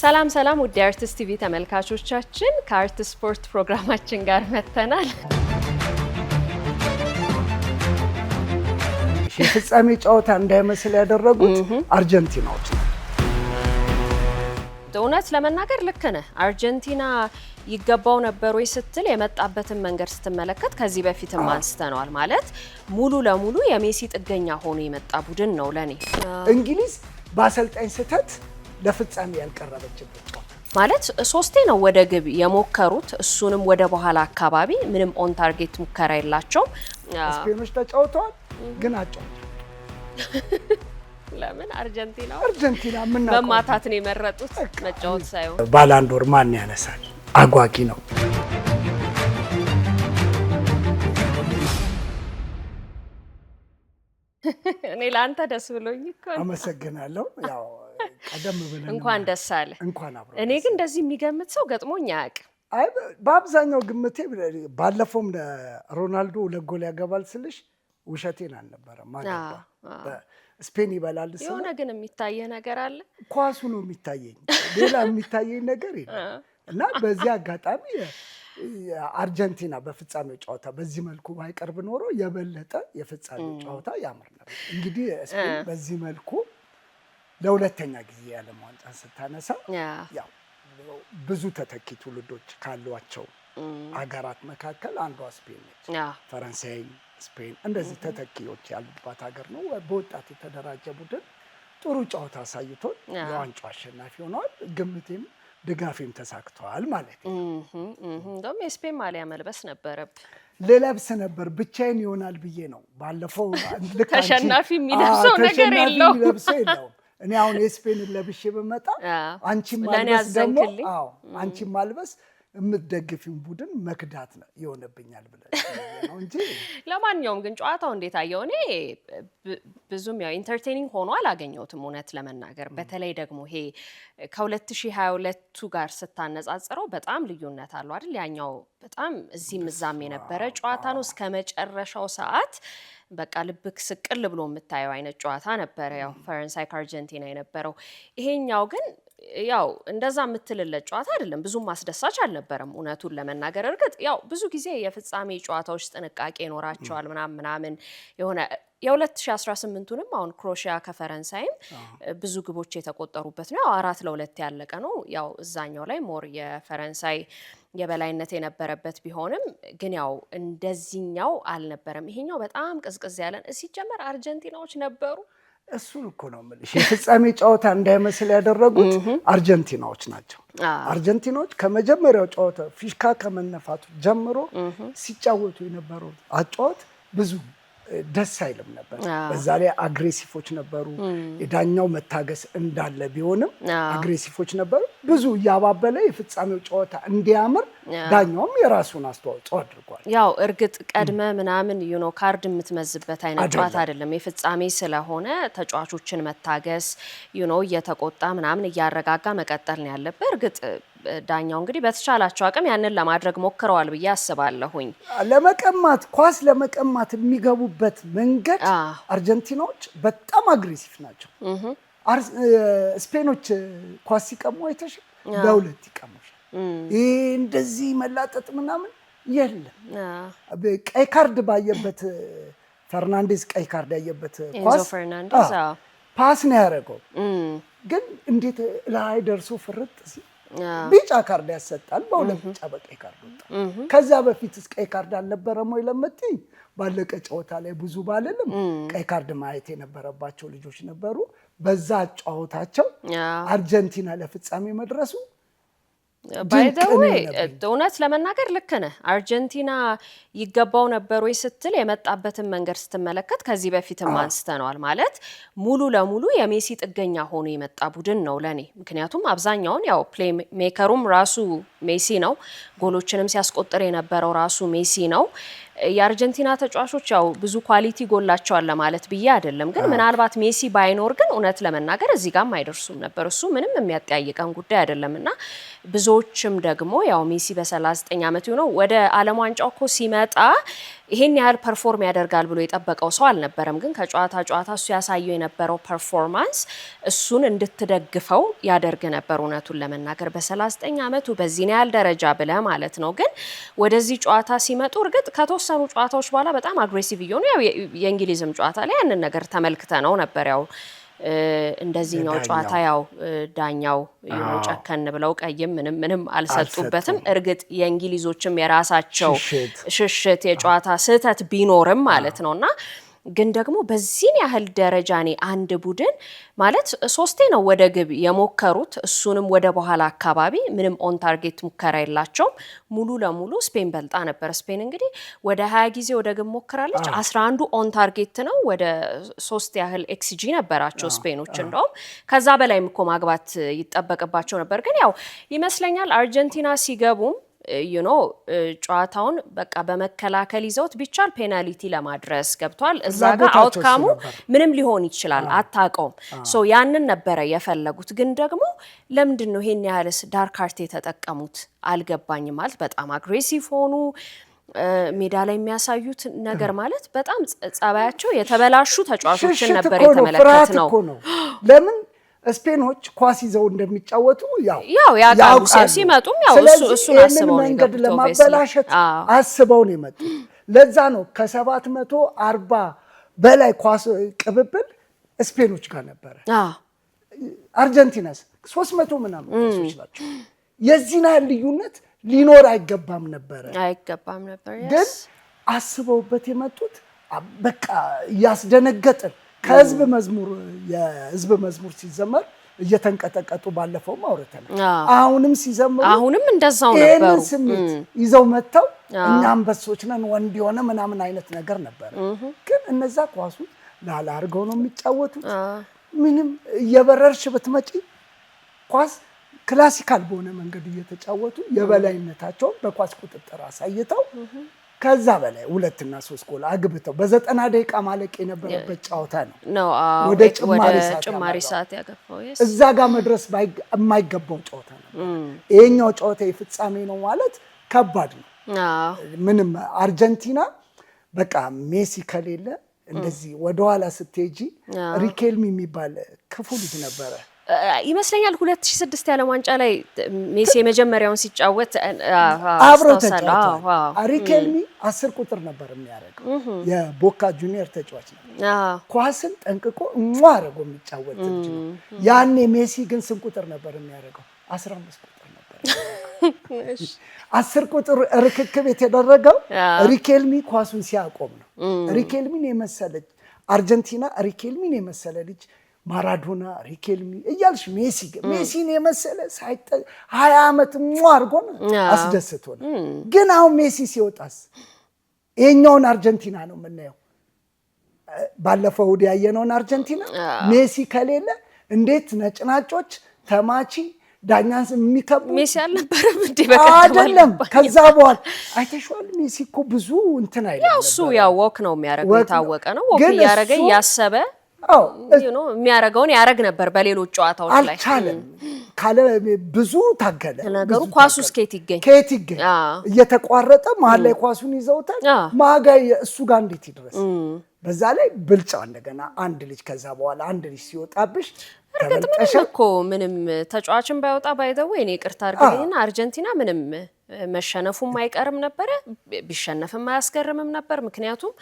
ሰላም ሰላም ውድ አርቲስት ቲቪ ተመልካቾቻችን ከአርቲስት ስፖርት ፕሮግራማችን ጋር መተናል። የፍጻሜ ጨዋታ እንዳይመስል ያደረጉት አርጀንቲናዎች ነው። እውነት ለመናገር ልክ ነህ። አርጀንቲና ይገባው ነበር ወይ ስትል የመጣበትን መንገድ ስትመለከት ከዚህ በፊትም አንስተናል። ማለት ሙሉ ለሙሉ የሜሲ ጥገኛ ሆኖ የመጣ ቡድን ነው ለኔ። እንግሊዝ በአሰልጣኝ ስህተት ለፍጻሜ ያልቀረበችበት ማለት ሶስቴ ነው ወደ ግብ የሞከሩት። እሱንም ወደ በኋላ አካባቢ ምንም ኦን ታርጌት ሙከራ የላቸውም። ስፔኖች ተጫውተዋል ግን አጫውተዋል። ለምን አርጀንቲና ምን በማታት ነው የመረጡት መጫወት ሳይሆን። ባላንዶር ማን ያነሳል? አጓጊ ነው። እኔ ላንተ ደስ ብሎኝ እኮ አመሰግናለሁ። ያው ቀደም ብለን እንኳን ደስ አለ። እንኳን አብሮ እኔ ግን እንደዚህ የሚገምት ሰው ገጥሞኝ አያውቅም። አይ በአብዛኛው ግምቴ ባለፈውም ሮናልዶ ለጎል ያገባል ስልሽ ውሸቴን አልነበረም። ማገባ ስፔን ይበላል ስለ የሆነ ግን የሚታየ ነገር አለ። ኳሱ ነው የሚታየኝ፣ ሌላ የሚታየኝ ነገር የለም። እና በዚህ አጋጣሚ አርጀንቲና በፍጻሜው ጨዋታ በዚህ መልኩ ባይቀርብ ኖሮ የበለጠ የፍጻሜው ጨዋታ ያምር ነበር። እንግዲህ ስፔን በዚህ መልኩ ለሁለተኛ ጊዜ የዓለም ዋንጫን ስታነሳ ያው ብዙ ተተኪ ትውልዶች ካሏቸው ሀገራት መካከል አንዷ ስፔን ነች። ፈረንሳይ፣ ስፔን እንደዚህ ተተኪዎች ያሉባት ሀገር ነው። በወጣት የተደራጀ ቡድን ጥሩ ጨዋታ አሳይቶን የዋንጫው አሸናፊ ሆነዋል። ግምቴም ድጋፌም ተሳክተዋል ማለት ነው። እንደውም የስፔን ማሊያ መልበስ ነበረብ ልለብስ ነበር ብቻዬን ይሆናል ብዬ ነው። ባለፈው ተሸናፊ የሚለብሰው ነገር የለውም። እኔ አሁን የስፔንን ለብሼ በመጣ አንቺም ማልበስ ደግሞ አንቺም ማልበስ የምትደግፊው ቡድን መክዳት ነው ይሆነብኛል ብለሽ ነው እንጂ። ለማንኛውም ግን ጨዋታው እንዴት አየው? እኔ ብዙም ያው ኢንተርቴኒንግ ሆኖ አላገኘሁትም እውነት ለመናገር። በተለይ ደግሞ ይሄ ከ2022 ጋር ስታነጻጽረው በጣም ልዩነት አለው አይደል? ያኛው በጣም እዚህም እዛም የነበረ ጨዋታ ነው እስከ መጨረሻው ሰዓት በቃ ልብክ ስቅል ብሎ የምታየው አይነት ጨዋታ ነበረ። ያው ፈረንሳይ ከአርጀንቲና የነበረው። ይሄኛው ግን ያው እንደዛ የምትልለት ጨዋታ አይደለም። ብዙም ማስደሳች አልነበረም እውነቱን ለመናገር። እርግጥ ያው ብዙ ጊዜ የፍጻሜ ጨዋታዎች ጥንቃቄ ይኖራቸዋል ምናምን የሆነ የ2018ቱንም አሁን ክሮሺያ ከፈረንሳይም ብዙ ግቦች የተቆጠሩበት ነው። 4-2 ያለቀ ነው። ያው እዛኛው ላይ ሞር የፈረንሳይ የበላይነት የነበረበት ቢሆንም ግን ያው እንደዚህኛው አልነበረም። ይሄኛው በጣም ቅዝቅዝ ያለን ሲጀመር አርጀንቲናዎች ነበሩ። እሱን እኮ ነው የምልሽ። የፍጻሜ ጨዋታ እንዳይመስል ያደረጉት አርጀንቲናዎች ናቸው። አርጀንቲናዎች ከመጀመሪያው ጨዋታ ፊሽካ ከመነፋቱ ጀምሮ ሲጫወቱ የነበረው አጫወት ብዙ ደስ አይልም ነበር። በዛ ላይ አግሬሲፎች ነበሩ። የዳኛው መታገስ እንዳለ ቢሆንም አግሬሲፎች ነበሩ። ብዙ ያባበለ የፍጻሜው ጨዋታ እንዲያምር ዳኛውም የራሱን አስተዋጽኦ አድርጓል። ያው እርግጥ ቀድመ ምናምን ካርድ የምትመዝበት አይነት ጨዋታ አይደለም። የፍጻሜ ስለሆነ ተጫዋቾችን መታገስ እየተቆጣ ምናምን እያረጋጋ መቀጠል ነው ያለበት። እርግጥ ዳኛው እንግዲህ በተቻላቸው አቅም ያንን ለማድረግ ሞክረዋል ብዬ አስባለሁኝ። ኳስ ለመቀማት የሚገቡበት መንገድ አርጀንቲናዎች በጣም አግሬሲቭ ናቸው። ስፔኖች ኳስ ሲቀሙ አይተሽ ለሁለት ይቀሙሻል። ይሄ እንደዚህ መላጠጥ ምናምን የለም። ቀይ ካርድ ባየበት ፈርናንዴዝ ቀይ ካርድ ያየበት ኳስ ፓስ ነው ያደረገው። ግን እንዴት ላይ ደርሶ ፍርጥ ቢጫ ካርድ ያሰጣል። በሁለት ቢጫ በቀይ ካርድ ወጣ። ከዛ በፊት ቀይ ካርድ አልነበረም ወይ ለምትይ ባለቀ ጨዋታ ላይ ብዙ ባልልም ቀይ ካርድ ማየት የነበረባቸው ልጆች ነበሩ። በዛ ጨዋታቸው አርጀንቲና ለፍጻሜ መድረሱ ባይ ዘ ዌይ እውነት ለመናገር ልክ ነህ። አርጀንቲና ይገባው ነበር ወይ ስትል የመጣበትን መንገድ ስትመለከት ከዚህ በፊትም አንስተናል። ማለት ሙሉ ለሙሉ የሜሲ ጥገኛ ሆኖ የመጣ ቡድን ነው ለኔ። ምክንያቱም አብዛኛውን ያው ፕሌይ ሜከሩም ራሱ ሜሲ ነው፣ ጎሎችንም ሲያስቆጥር የነበረው ራሱ ሜሲ ነው። የአርጀንቲና ተጫዋቾች ያው ብዙ ኳሊቲ ጎላቸዋል ለማለት ብዬ አይደለም፣ ግን ምናልባት ሜሲ ባይኖር ግን እውነት ለመናገር እዚህ ጋርም አይደርሱም ነበር። እሱ ምንም የሚያጠያይቀን ጉዳይ አይደለምና ብዙዎችም ደግሞ ያው ሜሲ በ39 ዓመቱ ነው ወደ ዓለም ዋንጫው እኮ ሲመጣ ይሄን ያህል ፐርፎርም ያደርጋል ብሎ የጠበቀው ሰው አልነበረም። ግን ከጨዋታ ጨዋታ እሱ ያሳየው የነበረው ፐርፎርማንስ እሱን እንድትደግፈው ያደርግ ነበር። እውነቱን ለመናገር በ39 ዓመቱ በዚህ ያህል ደረጃ ብለ ማለት ነው። ግን ወደዚህ ጨዋታ ሲመጡ እርግጥ ከተወሰኑ ጨዋታዎች በኋላ በጣም አግሬሲቭ እየሆኑ ያው የእንግሊዝም ጨዋታ ላይ ያንን ነገር ተመልክተ ነው ነበር። ያው እንደዚህኛው ጨዋታ ያው ዳኛው ጨከን ብለው ቀይም ምንም አልሰጡበትም። እርግጥ የእንግሊዞችም የራሳቸው ሽሽት የጨዋታ ስህተት ቢኖርም ማለት ነውና ግን ደግሞ በዚህ ያህል ደረጃ እኔ አንድ ቡድን ማለት 3 ነው ወደ ግብ የሞከሩት እሱንም ወደ በኋላ አካባቢ ምንም ኦን ታርጌት ሙከራ የላቸውም። ሙሉ ለሙሉ ስፔን በልጣ ነበር። ስፔን እንግዲህ ወደ 20 ጊዜ ወደ ግብ ሞክራለች። 11ዱ ኦን ታርጌት ነው። ወደ 3 ያህል ኤክስጂ ነበራቸው ስፔኖች። እንደውም ከዛ በላይም እኮ ማግባት ይጠበቅባቸው ነበር። ግን ያው ይመስለኛል አርጀንቲና ሲገቡም ጨዋታውን በቃ በመከላከል ይዘውት ቢቻል ፔናልቲ ለማድረስ ገብቷል። እዛ ጋር አውትካሙ ምንም ሊሆን ይችላል አታውቀውም። ሶ ያንን ነበረ የፈለጉት። ግን ደግሞ ለምንድን ነው ይሄን ያህልስ ዳርክ አርት የተጠቀሙት አልገባኝም። ማለት በጣም አግሬሲቭ ሆኑ። ሜዳ ላይ የሚያሳዩት ነገር ማለት በጣም ጸባያቸው የተበላሹ ተጫዋቾችን ነበር የተመለከት ነው። ለምን ስፔኖች ኳስ ይዘው እንደሚጫወቱ ያው ያውቃሉ። ሲመጡም ያው እሱን አስበው መንገድ ለማበላሸት አስበው ነው የመጡት። ለዛ ነው ከ740 በላይ ኳስ ቅብብል ስፔኖች ጋር ነበረ። አርጀንቲናስ 300 ምናምን ኳሶች ናቸው። የዚህን ያህል ልዩነት ሊኖር አይገባም ነበር። ግን አስበውበት የመጡት በቃ ያስደነገጠን ከህዝብ መዝሙር ሲዘመር እየተንቀጠቀጡ ባለፈው አውርተናል። አሁንም ሲዘምሩ አሁንም እንደዛው ነበሩ። ስሜት ይዘው መተው እኛ አንበሶች ነን ወንድ የሆነ ምናምን አይነት ነገር ነበር። ግን እነዛ ኳሱ ላላ አድርገው ነው የሚጫወቱት። ምንም እየበረርሽ ብትመጪ ኳስ ክላሲካል በሆነ መንገድ እየተጫወቱ የበላይነታቸውን በኳስ ቁጥጥር አሳይተው ከዛ በላይ 2 እና 3 ጎል አግብተው በ90 ደቂቃ ማለቅ የነበረበት ጨዋታ ነው ወደ ጭማሪ ሰዓት ያገፋው። እዛ ጋር መድረስ የማይገባው ጨዋታ ነው። ይሄኛው ጨዋታ የፍጻሜ ነው ማለት ከባድ ነው። ምንም አርጀንቲና በቃ ሜሲ ከሌለ እንደዚህ ወደኋላ ስትሄጂ ሪኬልሚ የሚባል ክፉ ልጅ ነበረ ይመስለኛል 2006 የዓለም ዋንጫ ላይ ሜሲ የመጀመሪያውን ሲጫወት አብረው ተጫውተዋል። ሪኬልሚ 10 ቁጥር ነበር የሚያደርገው። የቦካ ጁኒየር ተጫዋች ነው። ኳስን ጠንቅቆ አድርጎ የሚጫወት ልጅ ነው። ያኔ ሜሲ ግን ስንት ቁጥር ነበር የሚያደርገው? 15 ቁጥር ነበር። 10 ቁጥር ርክክብ የተደረገው ሪኬልሚ ኳሱን ሲያቆም ነው። ሪኬልሚን የመሰለች አርጀንቲና ሪኬልሚን የመሰለ ልጅ ማራዶና ሪኬልሚ እያልሽ ሜሲን የመሰለ 20 ዓመት አድርጎን አስደስቶን። ግን አሁን ሜሲ ሲወጣስ ይሄኛውን አርጀንቲና ነው የምናየው። ባለፈው ወዲያ ያየነውን አርጀንቲና ሜሲ ከሌለ እንዴት ነጭናጮች ተማቺ ዳኛን የሚከቡ ሜሲ አልነበረም እንዴ? በቃ አይደለም። ከዛ በኋላ አይተሽዋል። ሜሲ እኮ ብዙ እንትን አይደለም። ያው እሱ ያው ወክ ነው የሚያደርገው፣ የታወቀ ነው። ወክ ያረገ ያሰበ የሚያረገውን ያረግ ነበር። በሌሎች ጨዋታዎች ላይ አልቻለም ካለ ብዙ ታገለ። ነገሩ ኳሱ ከየት ይገኝ እየተቋረጠ መሀል ላይ ኳሱን ይዘውታል። ማጋይ እሱ ጋር እንዴት ይድረስ? በዛ ላይ ብልጫው እንደገና አንድ ልጅ ከዛ በኋላ አንድ ልጅ ሲወጣብሽ እርግጥ ምንም እኮ ምንም ተጫዋችን ባይወጣ ባይደው እኔ ይቅርታ አድርገኝና አርጀንቲና ምንም መሸነፉም አይቀርም ነበር፣ ቢሸነፍም አያስገርምም ነበር። ምክንያቱም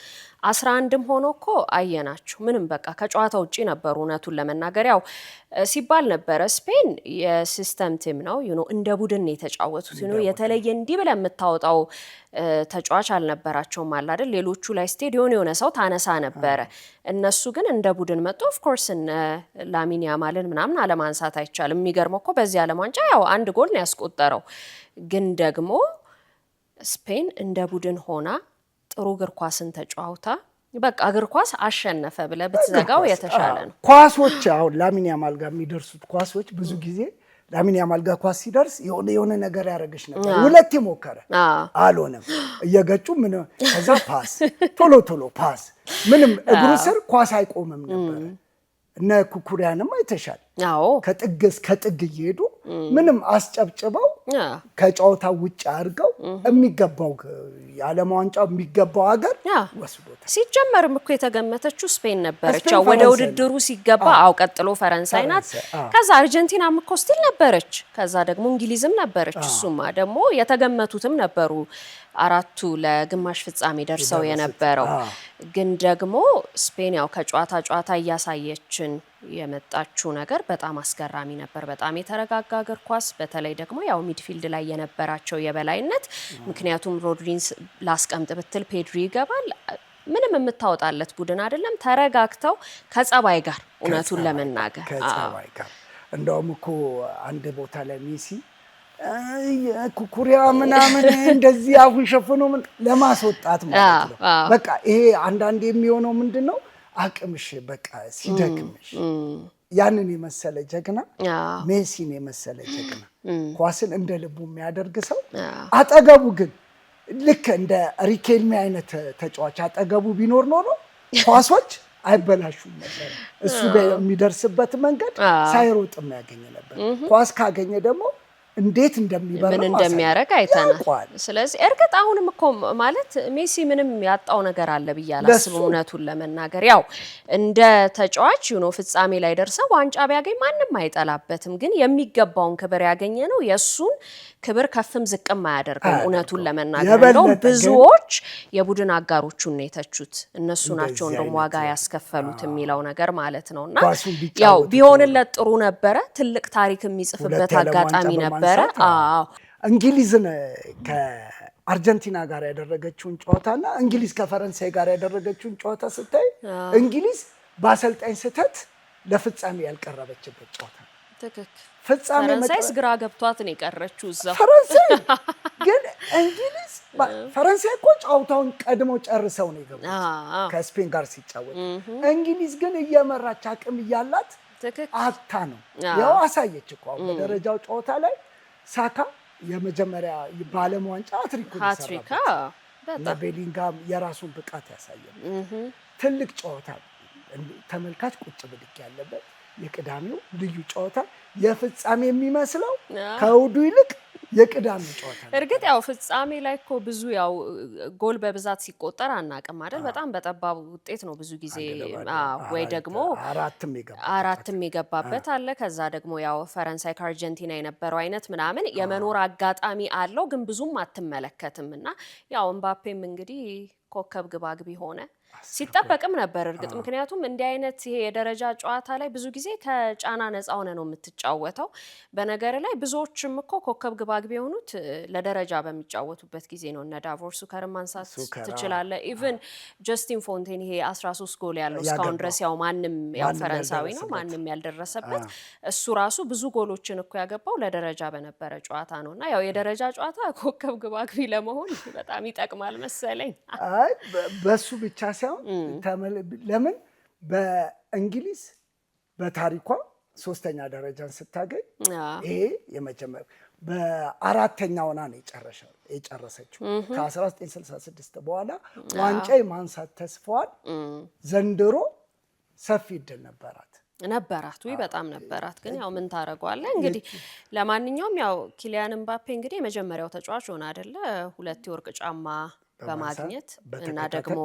11ም ሆኖ እኮ አየናቸው ምንም በቃ ከጨዋታ ውጪ ነበሩ። እውነቱን ለመናገር ያው ሲባል ነበረ ስፔን የሲስተም ቲም ነው እንደ ቡድን የተጫወቱት የተለየ እንዲህ ብለ የምታወጣው ተጫዋች አልነበራቸውም አለ አይደል። ሌሎቹ ላይ ስቴዲዮን የሆነ ሰው ታነሳ ነበረ። እነሱ ግን እንደ ቡድን መጥቶ ኦፍ ኮርስ ላሚን ያማልን ምናምን አለማንሳት አይቻልም። የሚገርመው እኮ በዚህ ዓለም ዋንጫ ያው 1 ጎል ነው ያስቆጠረው። ግን ደግሞ ስፔን እንደ ቡድን ሆና ጥሩ እግር ኳስን ተጫውታ በቃ እግር ኳስ አሸነፈ ብለ ብትዘጋው የተሻለ ነው። ኳሶች አሁን ላሚን ያማል ጋር የሚደርሱት ኳሶች ብዙ ጊዜ ላሚን ያማል ጋር ኳስ ሲደርስ የሆነ ነገር ያረጋሽ ነበር። 2 ሞከረ አልሆነም። እየገጩ ምን ከዛ ፓስ ቶሎ ፓስ ምንም እግሩ ስር ኳስ አይቆምም ነበር። እነ ኩኩሪያንም አይተሻል። አዎ ከጥግ እስከ ጥግ እየሄዱ ምንም አስጨብጭበው ከጨዋታው ውጭ አድርገው የሚገባው የዓለም ዋንጫው የሚገባው ሀገር ወስዶታል። ሲጀመርም እኮ የተገመተችው ስፔን ነበረች። ወደ ውድድሩ ሲገባ ቀጥሎ ፈረንሳይ ናት። ከዛ አርጀንቲናም እኮ ስቲል ነበረች። ከዛ ደግሞ እንግሊዝም ነበረች። እሱማ ደግሞ የተገመቱትም ነበሩ አራቱ ለግማሽ ፍጻሜ ደርሰው የነበረው። ግን ደግሞ ስፔን ያው ከጨዋታ ጨዋታ እያሳየችን የመጣችው ነገር በጣም አስገራሚ ነበር። በጣም የተረጋጋ እግር ኳስ፣ በተለይ ደግሞ ያው ሚድፊልድ ላይ የነበራቸው የበላይነት። ምክንያቱም ሮድሪን ላስቀምጥ ብትል ፔድሪ ይገባል። ምንም የምታወጣለት ቡድን አይደለም። ተረጋግተው ከጸባይ ጋር እውነቱን ለመናገር ከጸባይ ጋር እንደውም እኮ አንድ ቦታ ላይ ሜሲ ኩኩሪያ ምናምን እንደዚህ አፉን ሸፍኖ ለማስወጣት ማለት ነው። በቃ ይሄ አንዳንድ የሚሆነው ምንድነው አቅምሽ በቃ ሲደክምሽ ያንን የመሰለ ጀግና ሜሲን የመሰለ ጀግና ኳስን እንደ ልቡ የሚያደርግ ሰው አጠገቡ ግን ልክ እንደ ሪኬልሚ አይነት ተጫዋች አጠገቡ ቢኖር ኖሮ ኳሶች አይበላሹም ነበር። እሱ ጋር የሚደርስበት መንገድ ሳይሮጥ የሚያገኝ ነበር። ኳስ ካገኘ ደግሞ እንዴት ምን እንደሚያደርግ አይተናል። ስለዚህ እርግጥ አሁንም እኮ ማለት ሜሲ ምንም ያጣው ነገር አለ ብዬ አላስብም። እውነቱን ለመናገር ያው እንደ ተጫዋች ፍጻሜ ላይ ደርሰው ዋንጫ ቢያገኝ ማንም አይጠላበትም። ግን የሚገባውን ክብር ያገኘ ነው። የሱን ክብር ከፍም ዝቅም አያደርግም። እውነቱን ለመናገር ነው ብዙዎች የቡድን አጋሮቹን ነው የተቹት። እነሱ ናቸው እንደውም ዋጋ ያስከፈሉት የሚለው ነገር ማለት ነውና ያው ቢሆንለት ጥሩ ነበረ። ትልቅ ታሪክ የሚጽፍበት አጋጣሚ ነበር። እንግሊዝን ከአርጀንቲና ጋር ያደረገችውን ጨዋታና እንግሊዝ ከፈረንሳይ ጋር ያደረገችውን ጨዋታ ስታይ እንግሊዝ በአሰልጣኝ ስህተት ለፍጻሜ ያልቀረበችበት ጨዋታ ነው። ትክክል። ፈረንሳይስ ግራ ገብቷት ነው የቀረችው እዛው። ፈረንሳይ ግን እንግሊዝ ፈረንሳይ እኮ ጨዋታውን ቀድሞ ጨርሰው ነው የገቡት ከስፔን ጋር ሲጫወት። እንግሊዝ ግን እየመራች አቅም እያላት አታ ነው ያው አሳየች እኮ በደረጃው ጨዋታ ላይ ሳካ የመጀመሪያ በዓለም ዋንጫ ሃትሪክ እና ቤሊንጋም የራሱን ብቃት ያሳያል። ትልቅ ጨዋታ ተመልካች ቁጭ ብድግ ያለበት የቅዳሜው ልዩ ጨዋታ የፍጻሜ የሚመስለው ከውዱ ይልቅ የቅዳሜ ጨዋታ ነው። እርግጥ ያው ፍጻሜ ላይ እኮ ብዙ ያው ጎል በብዛት ሲቆጠር አናውቅም አይደል? በጣም በጠባብ ውጤት ነው ብዙ ጊዜ ወይ ደግሞ አራትም የገባበት አለ። ከዛ ደግሞ ያው ፈረንሳይ ከአርጀንቲና የነበረው አይነት ምናምን የመኖር አጋጣሚ አለው፣ ግን ብዙም አትመለከትም። እና ያው እምባፔም እንግዲህ ኮከብ ግባግቢ ሆነ ሲጠበቅም ነበር እርግጥ። ምክንያቱም እንዲህ አይነት ይሄ የደረጃ ጨዋታ ላይ ብዙ ጊዜ ከጫና ነፃ ሆነ ነው የምትጫወተው። በነገር ላይ ብዙዎችም እኮ ኮከብ ግባግቢ የሆኑት ለደረጃ በሚጫወቱበት ጊዜ ነው። እነ ዳቮር ሱከርን ማንሳት ትችላለህ። ኢቭን ጀስቲን ፎንቴን ይሄ 13 ጎል ያለው እስካሁን ድረስ ያው ማንም ያው ፈረንሳዊ ነው ማንም ያልደረሰበት እሱ ራሱ ብዙ ጎሎችን እኮ ያገባው ለደረጃ በነበረ ጨዋታ ነው። እና ያው የደረጃ ጨዋታ ኮከብ ግባግቢ ለመሆን በጣም ይጠቅማል መሰለኝ። አይ በሱ ብቻ ሳይሆን ለምን በእንግሊዝ በታሪኳ ሶስተኛ ደረጃን ስታገኝ ይሄ የመጀመሪያ በአራተኛ ሆና ነው የጨረሰችው። ከ1966 በኋላ ዋንጫ የማንሳት ተስፋዋን ዘንድሮ ሰፊ እድል ነበራት ወይ በጣም ነበራት። ግን ያው ምን ታረጋለህ እንግዲህ። ለማንኛውም ያው ኪሊያን ኤምባፔ እንግዲህ የመጀመሪያው ተጫዋች ሆነ አይደለ 2 የወርቅ ጫማ በማግኘት እና ደግሞ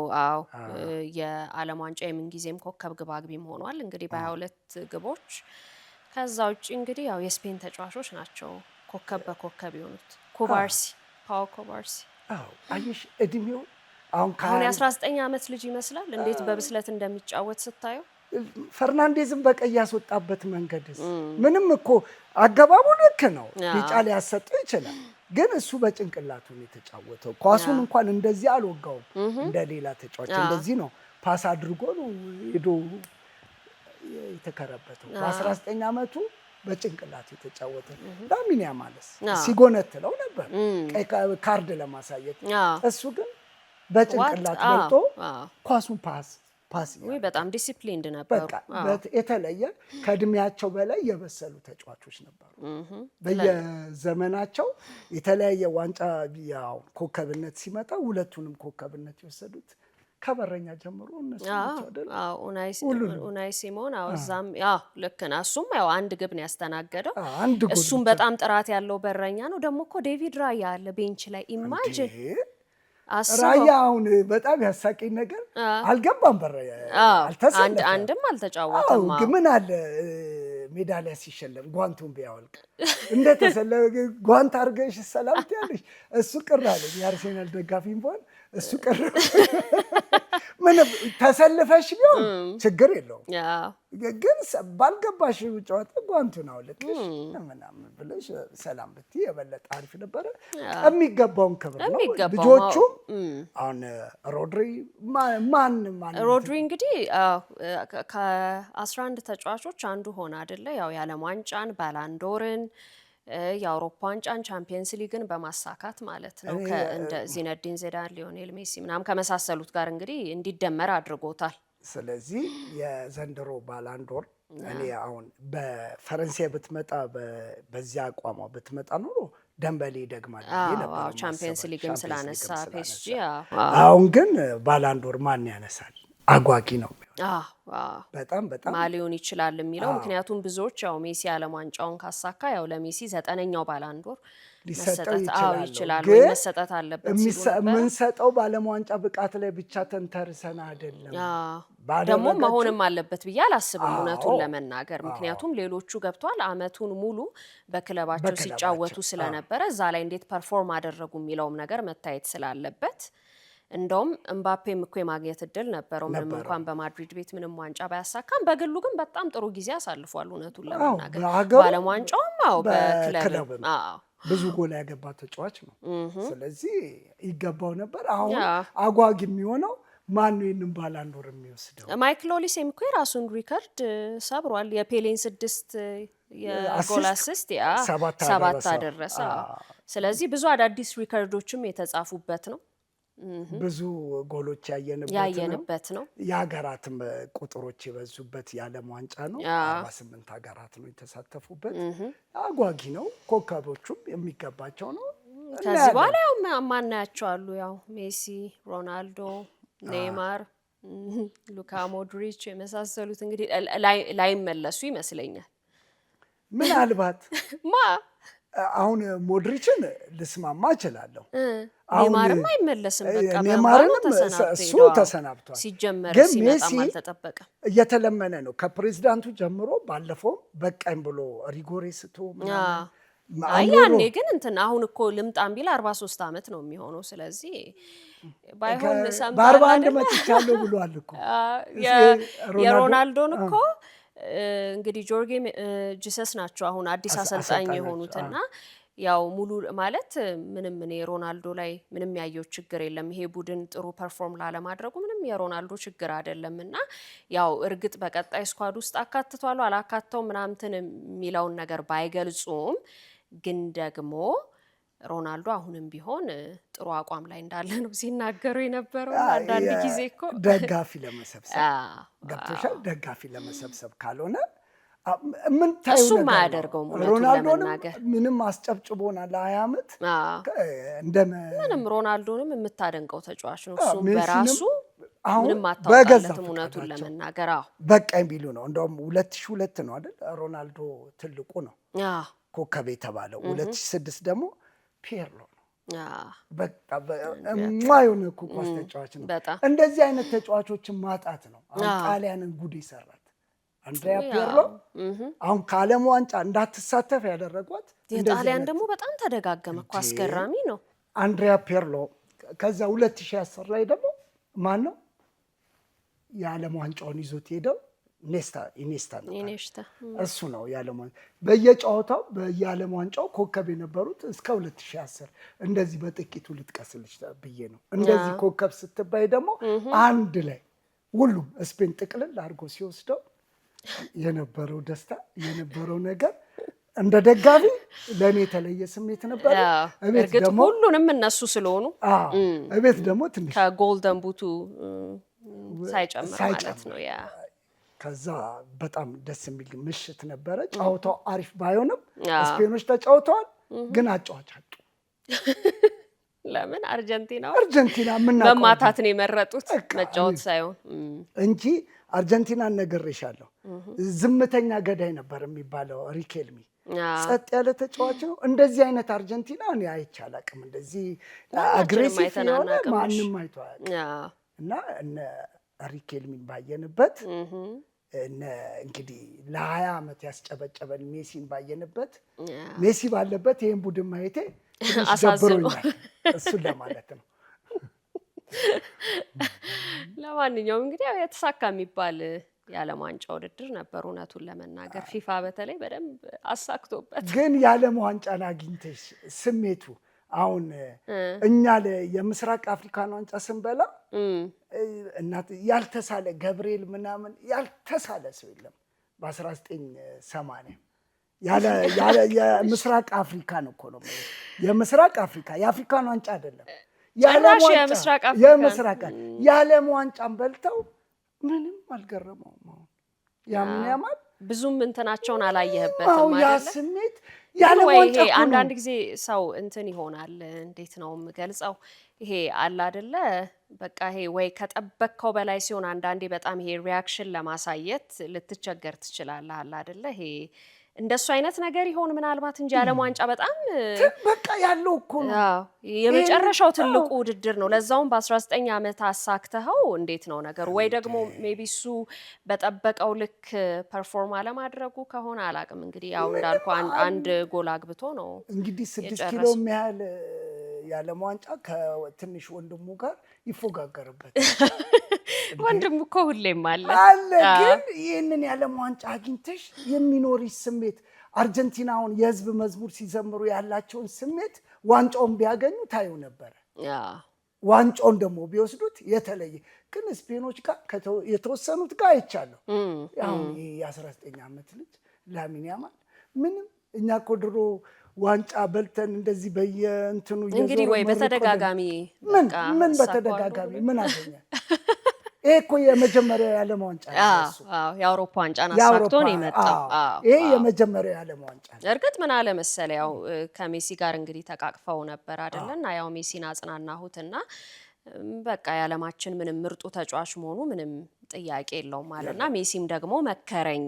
የዓለም ዋንጫ የምንጊዜም ኮከብ ግባግቢም ሆኗል እንግዲህ በ22 ግቦች። ከዛ ውጪ እንግዲህ ያው የስፔን ተጫዋቾች ናቸው ኮከብ በኮከብ የሆኑት። ፓው ኩባርሲ አየሽ እድሜው አሁን የ19 ዓመት ልጅ ይመስላል። እንዴት በብስለት እንደሚጫወት ስታየው ፈርናንዴዝም በቀይ ያስወጣበት መንገድስ ምንም እኮ አገባቡ ልክ ነው። ቢጫ ሊያሰጠው ይችላል፣ ግን እሱ በጭንቅላቱ ነው የተጫወተው። ኳሱን እንኳን እንደዚህ አልወጋውም እንደሌላ ተጫዋች። እንደዚህ ነው ፓስ አድርጎ ነው ሄዶ የተከረበተው። በ19 ዓመቱ በጭንቅላቱ የተጫወተ። ላሚን ያማልስ ሲጎነትለው ነበር ቀይ ካርድ ለማሳየት፣ እሱ ግን በጭንቅላቱ መጥቶ ኳሱን ፓስ ወይ በጣም ዲሲፕሊንድ ነበሩ። የተለየ ከእድሜያቸው በላይ የበሰሉ ተጫዋቾች ነበሩ። በየዘመናቸው የተለያየ ዋንጫ ያው ኮከብነት ሲመጣ ሁለቱንም ኮከብነት የወሰዱት ከበረኛ ጀምሮ እነሱ ናቸው አይደል? ኡናይ ሲሞን እዛም ልክ ነው። እሱም ያው አንድ ግብ ነው ያስተናገደው። አንድ ጎል እሱም በጣም ጥራት ያለው በረኛ ነው። ደግሞ እኮ ዴቪድ ራያ አለ ቤንች ላይ ኢማጂን ራያ። አሁን በጣም ያሳቀኝ ነገር አልገባም፣ አልተሰለፈም፣ አንድም አልተጫወተም። ግን ምን አለ ሜዳሊያ ሲሸለም ጓንቱን ቢያወልቅ እንደተሰለፈ ጓንት አድርገሽ ሰላም ትያለሽ። እሱ ቅር አለኝ። የአርሴናል ደጋፊም ቢሆን እሱ ቅር ምን ተሰልፈሽ ቢሆን ችግር የለውም፣ ግን ባልገባሽ ጨዋታ ጓንቱን አውልቀሽ ምናምን ብለሽ ሰላም ብትይ የበለጠ አሪፍ ነበረ። የሚገባውን ክብር ነው ልጆቹም። አሁን ሮድሪ እንግዲህ ከ11 ተጫዋቾች አንዱ ሆነ አይደለ? ያው የዓለም ዋንጫን፣ ባላንዶርን፣ የአውሮፓ ዋንጫን፣ ቻምፒየንስ ሊግን በማሳካት ማለት ነው እንደ ዚነዲን ዚዳን፣ ሊዮኔል ሜሲ ምናምን ከመሳሰሉት ጋር እንግዲህ እንዲደመር አድርጎታል። ስለዚህ የዘንድሮ ባላንዶር እኔ አሁን በፈረንሳይ ብትመጣ በዚያ አቋሟ ብትመጣ ኖሮ ደንበሌ ደግማል ነበር፣ ቻምፒየንስ ሊግም ስላነሳ ፒኤስጂ። አሁን ግን ባላንዶር ማን ያነሳል? አጓጊ ነው። በጣም ሊሆን ይችላል የሚለው ምክንያቱም ብዙዎች ያው ሜሲ ዓለም ዋንጫውን ካሳካ ያው ለሜሲ 9ኛው ባላንዶር ሊሰጠው ይችላል ወይ መሰጠት አለበት። የምንሰጠው በዓለም ዋንጫ ብቃት ላይ ብቻ ተንተርሰን አይደለም፣ ደግሞ መሆንም አለበት ብዬ አላስብም እውነቱን ለመናገር። ምክንያቱም ሌሎቹ ገብቷል አመቱን ሙሉ በክለባቸው ሲጫወቱ ስለነበረ እዛ ላይ እንዴት ፐርፎርም አደረጉ የሚለውም ነገር መታየት ስላለበት እንደውም እምባፔም እኮ የማግኘት እድል ነበረው ምንም እንኳን በማድሪድ ቤት ምንም ዋንጫ ባያሳካም፣ በግሉ ግን በጣም ጥሩ ጊዜ አሳልፏል እውነቱን ለመናገር። ባለም ዋንጫውም በክለብ ብዙ ጎል ያገባ ተጫዋች ነው። ስለዚህ ይገባው ነበር። አሁን አጓጊ የሚሆነው ማን ነው ይህንን ባላንዶር የሚወስደው? ማይክል ኦሊሴም እኮ የራሱን ሪከርድ ሰብሯል። የፔሌን 6 የጎል አሲስት 7 አደረሰ። ስለዚህ ብዙ አዳዲስ ሪከርዶችም የተጻፉበት ነው። ብዙ ጎሎች ያየንበት ነው። የሀገራትም ቁጥሮች የበዙበት የዓለም ዋንጫ ነው። 48 ሀገራት ነው የተሳተፉበት። አጓጊ ነው። ኮከቦቹም የሚገባቸው ነው። ከዚህ በኋላ ያው ማናያቸው አሉ። ያው ሜሲ፣ ሮናልዶ፣ ኔይማር፣ ሉካ ሞድሪች የመሳሰሉት እንግዲህ ላይመለሱ ይመስለኛል። ምናልባት አሁን ሞድሪችን ልስማማ እችላለሁ። ኔይማርም አይመለስም። በቃ እሱ ተሰናብቷል። ሲጀመር ሲመጣም አልተጠበቀም። እየተለመነ ነው ከፕሬዚዳንቱ ጀምሮ። ባለፈው በቃኝ ብሎ ሪጎሬ ስቶ ያኔ ግን አሁን እኮ ልምጣም ቢል 43 ዓመት ነው የሚሆነው። ስለዚህ ባይሆን በ41 መጥቻለሁ ብሏል እኮ የሮናልዶን እኮ እንግዲህ ጆርጌ ጂሰስ ናቸው አሁን አዲስ አሰልጣኝ የሆኑትና ያው ሙሉ ማለት ምንም እኔ ሮናልዶ ላይ ምንም ያየው ችግር የለም። ይሄ ቡድን ጥሩ ፐርፎርም ላለማድረጉ ምንም የሮናልዶ ችግር አይደለምና ያው እርግጥ በቀጣይ ስኳድ ውስጥ አካትቷል አላካተው ምናምንትን የሚለውን ነገር ባይገልጹም ግን ደግሞ ሮናልዶ አሁንም ቢሆን ጥሩ አቋም ላይ እንዳለ ነው ሲናገሩ የነበረው። አንዳንድ ጊዜ እኮ ደጋፊ ለመሰብሰብ ገብቶሻል። ደጋፊ ለመሰብሰብ ካልሆነ ምን ታዩ እሱ ማያደርገው ሮናልዶንም ምንም አስጨብጭቦናል 20 ዓመት ምንም ሮናልዶንም የምታደንቀው ተጫዋች ነው። እሱ በራሱ ምንም አታውቃለትም እውነቱን ለመናገር። በቃኝ ቢሉ ነው። እንደውም 2002 ነው አይደል ሮናልዶ ትልቁ ነው ኮከብ የተባለው። 2006 ደግሞ ፒርሎ ነው። በቃ የማይሆን እኮ ኳስ ተጫዋች ነው። እንደዚህ አይነት ተጫዋቾችን ማጣት ነው አሁን ጣሊያንን ጉድ ይሰራል። አንድሪያ ፒርሎ አሁን ከዓለም ዋንጫ እንዳትሳተፍ ያደረጓት። የጣሊያን ደግሞ በጣም ተደጋገመ እኮ አስገራሚ ነው። አንድሪያ ፒርሎ ከዛ 2010 ላይ ደግሞ ማን ነው የዓለም ዋንጫውን ይዞት ሄደው? ኢኔስታ ነው። እሱ ነው የዓለም ዋንጫ በየጨዋታው በየዓለም ዋንጫው ኮከብ የነበሩት እስከ 2010 እንደዚህ በጥቂቱ ልጥቀስልሽ ብዬ ነው። እንደዚህ ኮከብ ስትባይ ደግሞ አንድ ላይ ሁሉም ስፔን ጥቅልል አድርጎ ሲወስደው የነበረው ደስታ የነበረው ነገር እንደ ደጋፊ ለእኔ የተለየ ስሜት ነበር። እርግጥ ሁሉንም እነሱ ስለሆኑ እቤት ደግሞ ትንሽ ከጎልደን ቡቱ ሳይጨምር ማለት ነው። ከዛ በጣም ደስ የሚል ምሽት ነበረ። ጨዋታው አሪፍ ባይሆንም ስፔኖች ተጫውተዋል፣ ግን አጫዋች አጡ። ለምን አርጀንቲና ምናውቀው መማታት ነው የመረጡት መጫወት ሳይሆን እንጂ አርጀንቲናን ነግሬሻለሁ። ዝምተኛ ገዳይ ነበር የሚባለው ሪኬልሚ ጸጥ ያለ ተጫዋች ነው። እንደዚህ አይነት አርጀንቲና እኔ አይቼ አላውቅም። እንደዚህ አግሬሲቭ የሆነ ማንም አይቶ አያውቅም። እና እነ ሪኬልሚን ባየንበት እንግዲህ ለ20 ዓመት ያስጨበጨበን ሜሲን ባየንበት ሜሲ ባለበት ይህን ቡድን ማየቴ አሳዝኖኛል። እሱን ለማለት ነው። ለማንኛውም እንግዲህ ያው የተሳካ የሚባል የዓለም ዋንጫ ውድድር ነበር። እውነቱን ለመናገር ፊፋ በተለይ በደንብ አሳክቶበት። ግን የዓለም ዋንጫን አግኝተሽ ስሜቱ አሁን እኛ የምስራቅ አፍሪካን ዋንጫ ስንበላ እናት ያልተሳለ ገብርኤል ምናምን ያልተሳለ ሰው የለም። በ1980 ያለ የምስራቅ አፍሪካን እኮ ነው የምስራቅ አፍሪካ የአፍሪካን ዋንጫ አይደለም። የዓለም ዋንጫን በልተው ምንም አልገረመውም። አሁን ያምን ያማል ብዙም እንትናቸውን አላየህበትም ያ አይደለ? ስሜት የዓለም ዋንጫ እኮ ነው። አንዳንድ ጊዜ ሰው እንትን ይሆናል። እንዴት ነው የምገልጸው? ይሄ አለ አይደለ? በቃ ይሄ ወይ ከጠበቅከው በላይ ሲሆን አንዳንዴ በጣም ይሄ ሪያክሽን ለማሳየት ልትቸገር ትችላለህ። አለ አይደለ? ይሄ እንደሱ አይነት ነገር ይሆን ምናልባት እንጂ የዓለም ዋንጫ በጣም በቃ ያለው እኮ ነው። የመጨረሻው ትልቁ ውድድር ነው። ለዛውም በ19 ዓመት አሳክተኸው እንዴት ነው ነገሩ? ወይ ደግሞ ሜቢ እሱ በጠበቀው ልክ ፐርፎርም አለማድረጉ ከሆነ አላውቅም። እንግዲህ ያው እንዳልኩ አንድ ጎል አግብቶ ነው እንግዲህ 6 ኪሎ ያህል የዓለም ዋንጫ ከትንሽ ወንድሙ ጋር ይፎጋገርበት። ወንድሙ እኮ ሁሌም አለ። ግን ይህንን የዓለም ዋንጫ አግኝተሽ የሚኖርሽ ስሜት አርጀንቲናውን የህዝብ መዝሙር ሲዘምሩ ያላቸውን ስሜት ዋንጫውን ቢያገኙ ታዩ ነበር። ዋንጫውን ደግሞ ቢወስዱት የተለየ ግን ስፔኖች ጋር የተወሰኑት ጋር አይቻለሁ። አሁን የ19 ዓመት ልጅ ላሚን ያማል ምንም እኛ እኮ ድሮ ዋንጫ በልተን እንደዚህ በየእንትኑ እንግዲህ ወይ በተደጋጋሚ ምን በተደጋጋሚ ምን አገኘ? ይሄ እኮ የመጀመሪያው የዓለም ዋንጫ ነው። የአውሮፓ ዋንጫን አሳክቶ ነው የመጣው። ይሄ የመጀመሪያው የዓለም ዋንጫ ነው። እርግጥ ምን አለ መሰለ ያው ከሜሲ ጋር እንግዲህ ተቃቅፈው ነበር አይደለና ያው ሜሲን አጽናናሁትና በቃ የዓለማችን ምንም ምርጡ ተጫዋች መሆኑ ምንም ጥያቄ የለውም አለና ሜሲም ደግሞ መከረኝ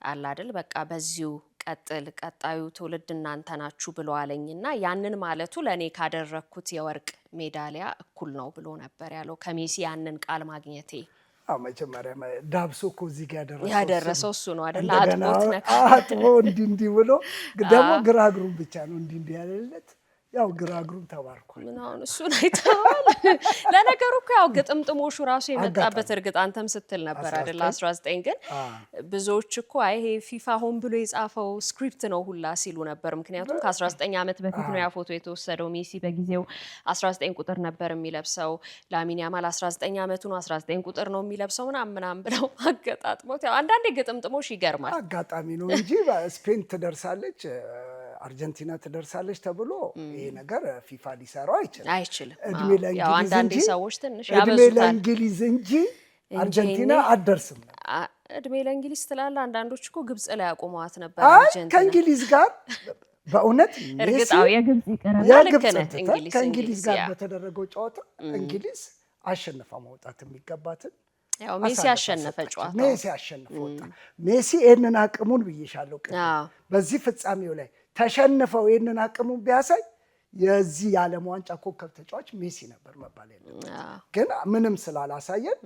አለ አይደል በቃ በዚሁ ቀጥል ቀጣዩ ትውልድ እናንተ ናችሁ ብሎ አለኝና ያንን ማለቱ ለኔ ካደረኩት የወርቅ ሜዳሊያ እኩል ነው ብሎ ነበር ያለው። ከሜሲ ያንን ቃል ማግኘቴ መጀመሪያ ዳብሶ እኮ እዚህ ጋር ያደረሰው እሱ ነው አይደል? አጥቦ እንዲህ ብሎ ደግሞ ግራ እግሩን ብቻ ነው እንዲህ ያለለት። ያው ግራ እግሩን ተባርኳል። ምን አሁን እሱን አይተዋል። ለነገሩ እኮ ያው ግጥምጥሞሹ ራሱ የመጣበት እርግጥ አንተም ስትል ነበር አይደል? 19 ግን ብዙዎች እኮ ይሄ ፊፋ ሆን ብሎ የጻፈው ስክሪፕት ነው ሁላ ሲሉ ነበር። ምክንያቱም ከ19 ዓመት በፊት ነው ያ ፎቶ የተወሰደው። ሜሲ በጊዜው 19 ቁጥር ነበር የሚለብሰው። ላሚን ያማል 19 ዓመቱ ነው 19 ቁጥር ነው የሚለብሰው ምናምን ብለው አገጣጥሞት ያው አንዳንዴ ግጥምጥሞሽ ይገርማል። አጋጣሚ ነው እንጂ ስፔን ትደርሳለች አርጀንቲና ትደርሳለች ተብሎ ይሄ ነገር ፊፋ ሊሰራው አይችልም። እድሜ ለእንግሊዝ እንጂ አርጀንቲና አትደርስም። እድሜ ለእንግሊዝ ትላለህ። አንዳንዶች እኮ ግብጽ ላይ አቁመዋት ነበር አርጀንቲና ከእንግሊዝ ጋር በእውነት እርግጣው የግብጽ ይቀርና ከእንግሊዝ ጋር በተደረገው ጨዋታ እንግሊዝ አሸነፋ መውጣት የሚገባትን ያው ሜሲ አሸነፈ ጨዋታው። ሜሲ አሸነፈ ወጣ። ሜሲ ይሄንን አቅሙን ብዬሻለሁ። በዚህ ፍጻሜው ላይ ተሸንፈው ይሄንን አቅሙን ቢያሳይ የዚህ የዓለም ዋንጫ ኮከብ ተጫዋች ሜሲ ነበር መባል ያለበት። ግን ምንም ስላላሳየን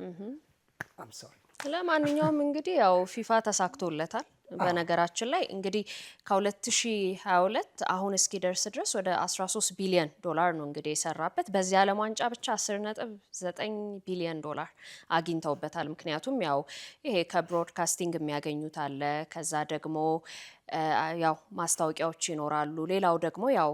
አምሳው። ለማንኛውም እንግዲህ ያው ፊፋ ተሳክቶለታል። በነገራችን ላይ እንግዲህ ከ2022 አሁን እስኪደርስ ድረስ ወደ 13 ቢሊዮን ዶላር ነው እንግዲህ የሰራበት። በዚህ ዓለም ዋንጫ ብቻ 10.9 ቢሊዮን ዶላር አግኝተውበታል። ምክንያቱም ያው ይሄ ከብሮድካስቲንግ የሚያገኙት አለ፣ ከዛ ደግሞ ያው ማስታወቂያዎች ይኖራሉ። ሌላው ደግሞ ያው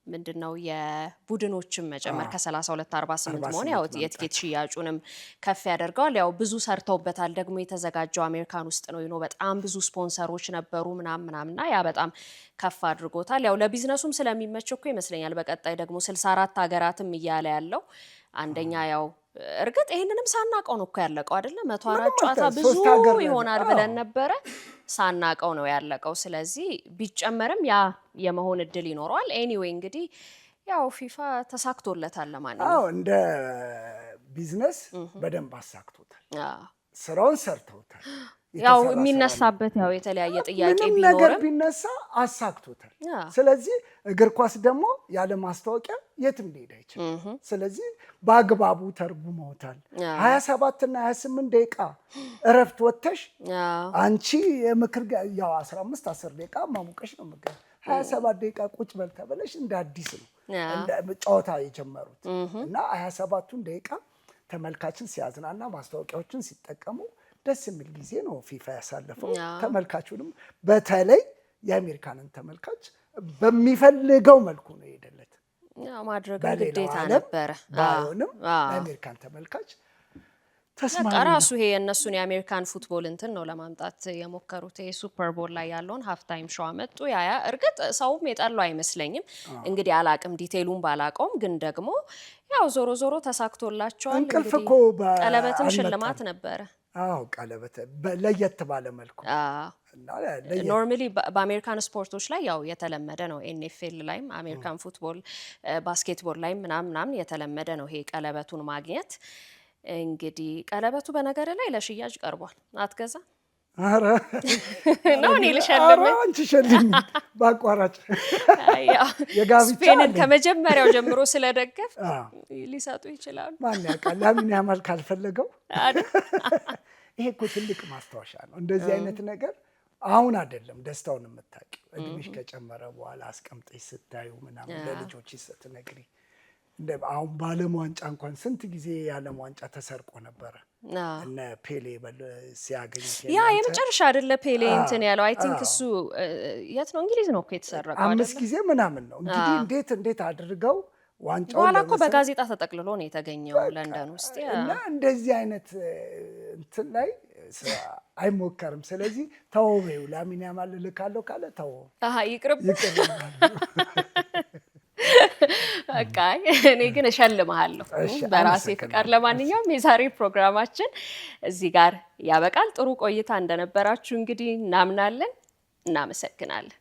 ምንድነው የቡድኖችን መጨመር ከ32-48 መሆን ያው የቲኬት ሽያጩንም ከፍ ያደርገዋል። ያው ብዙ ሰርተውበታል። ደግሞ የተዘጋጀው አሜሪካን ውስጥ ነው በጣም ብዙ ስፖንሰሮች ነበሩ ምናምንና ያ በጣም ከፍ አድርጎታል። ያው ለቢዝነሱም ስለሚመቸው እኮ ይመስለኛል በቀጣይ ደግሞ 64 ሀገራትም እያለ ያለው አንደኛ ያው እርግጥ ይሄንንም ሳናቀው ነው እኮ ያለቀው አይደለ? 104 ጨዋታ ብዙ ይሆናል ብለን ነበረ ሳናቀው ነው ያለቀው። ስለዚህ ቢጨመርም ያ የመሆን እድል ይኖረዋል። ኤኒዌይ እንግዲህ ያው ፊፋ ተሳክቶለታል ለማንኛውም። አዎ እንደ ቢዝነስ በደንብ አሳክቶታል። ስራውን ሰርተውታል። ያው የሚነሳበት ያው የተለያየ ጥያቄ ምንም ነገር ቢነሳ አሳክቶታል። ስለዚህ እግር ኳስ ደግሞ ያለ ማስታወቂያ የትም ሊሄድ አይችልም። ስለዚህ በአግባቡ ተርጉመውታል። 27 እና 28 ደቂቃ እረፍት ወጥተሽ አንቺ የምክር ያው 15 10 ደቂቃ ማሙቀሽ ነው ምግብ 27 ደቂቃ ቁጭ በል ተብለሽ እንደ አዲስ ነው ጨዋታ የጀመሩት እና 27ቱን ደቂቃ ተመልካችን ሲያዝናና ማስታወቂያዎችን ሲጠቀሙ ደስ የሚል ጊዜ ነው ፊፋ ያሳለፈው። ተመልካቹንም በተለይ የአሜሪካንን ተመልካች በሚፈልገው መልኩ ነው የሄደለት። ማድረግ ግዴታ ነበረ። ባይሆንም የአሜሪካን ተመልካች ተስማሚ ራሱ ይሄ የእነሱን የአሜሪካን ፉትቦል እንትን ነው ለማምጣት የሞከሩት። ይሄ ሱፐር ቦል ላይ ያለውን ሃፍ ታይም ሾው አመጡ። ያ እርግጥ ሰውም የጠላው አይመስለኝም። እንግዲህ አላቅም ዲቴይሉን ባላቀውም፣ ግን ደግሞ ያው ዞሮ ዞሮ ተሳክቶላቸዋል። እንቅልፍ እኮ ቀለበትም ሽልማት ነበረ። አዎ ቀለበት ለየት ባለ መልኩ ኖርማሊ በአሜሪካን ስፖርቶች ላይ ያው የተለመደ ነው። ኤንኤፍኤል ላይም አሜሪካን ፉትቦል፣ ባስኬትቦል ላይም ምናምን የተለመደ ነው ይሄ ቀለበቱን ማግኘት። እንግዲህ ቀለበቱ በነገር ላይ ለሽያጭ ቀርቧል። አትገዛ? አረ ነው እኔ ልሸልም። አንቺ ሸልም ባቋራጭ ስፔንን ከመጀመሪያው ጀምሮ ስለደገፍ ሊሰጡ ይችላሉ። ማን ያውቃል? ላሚን ያማል ካልፈለገው ይሄ እኮ ትልቅ ማስታወሻ ነው። እንደዚህ አይነት ነገር አሁን አይደለም ደስታውን የምታውቂው፣ እድሜሽ ከጨመረ በኋላ አስቀምጠሽ ስታዩ ምናምን ለልጆች ስትነግሪ። አሁን በዓለም ዋንጫ እንኳን ስንት ጊዜ የዓለም ዋንጫ ተሰርቆ ነበረ። እነ ፔሌ ሲያገኙ ያ የመጨረሻ አይደለ ፔሌ እንትን ያለው አይ ቲንክ እሱ የት ነው? እንግሊዝ ነው እኮ የተሰረቀው። 5 ጊዜ ምናምን ነው እንግዲህ እንዴት አድርገው ዋንጫው በኋላ እኮ በጋዜጣ ተጠቅልሎ ነው የተገኘው ለንደን ውስጥ። እና እንደዚህ አይነት እንትን ላይ አይሞከርም። ስለዚህ ተወው፣ ላሚን ያማል ልካለው ካለ ተወው፣ ይቅርብ። በቃ እኔ ግን እሸልምሃለሁ በራሴ ፍቃድ። ለማንኛውም የዛሬ ፕሮግራማችን እዚህ ጋር ያበቃል። ጥሩ ቆይታ እንደነበራችሁ እንግዲህ እናምናለን። እናመሰግናለን።